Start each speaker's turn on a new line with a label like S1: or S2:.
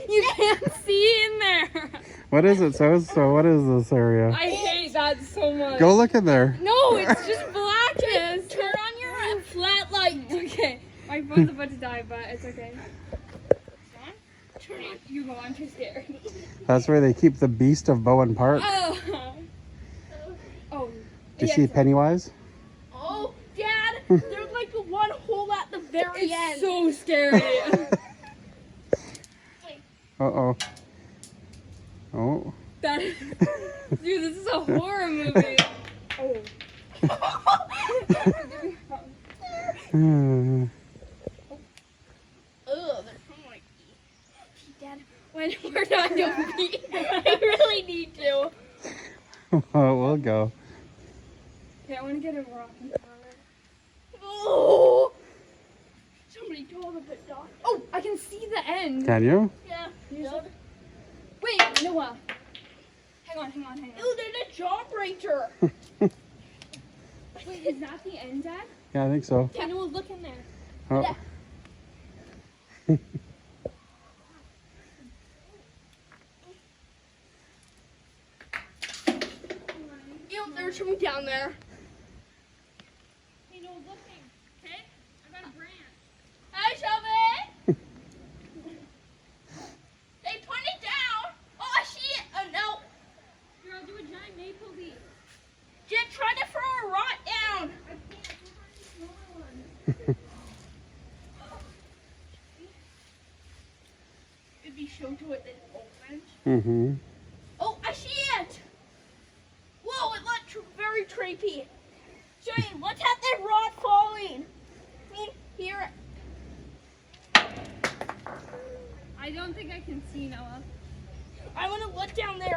S1: You can't see in there.
S2: What is it, so what is this area?
S1: I hate that so much.
S2: Go look in there.
S1: No, it's just blackness. Turn on your flat light. Okay. My phone's about to die, but it's okay. Turn on. You go. I'm too scared.
S2: That's where they keep the beast of Bowen Park.
S1: Oh. Oh.
S2: Do you see Pennywise?
S3: Oh, Dad, there's like one hole at the very end.
S1: It's so scary.
S2: Uh-oh. Oh.
S1: That is, dude, this is a horror movie. Oh.
S3: Ugh, there's some like Dad, when we're not doing pee, I really need to.
S2: Oh, we'll go.
S1: Okay, I want to get a rock and throw it.
S3: Oh, somebody told a bit dog.
S1: Oh, I can see the end.
S2: Can you?
S3: Yeah.
S1: Wait, Noah. Hang on.
S3: Ew, there's a jawbreaker.
S1: Wait, is that the end, Dad?
S2: Yeah, I think so.
S3: Yeah, Noah, look in there.
S2: Oh.
S3: Yeah. Ew, there's something down there. Hey, Noah, looking. Okay? I got a branch. Hi, Shelby. Hey, put it down. Oh, shit. Oh, no.
S1: Here, I'll do a giant maple leaf.
S3: Just try to throw a rock down. It'd be shown to it then opened.
S2: Mm-hmm.
S3: Oh, I see it. Whoa, it looked very creepy. Shane, let's have that rod falling. I mean, here.
S1: I don't think I can see, Noah.
S3: I want to look down there.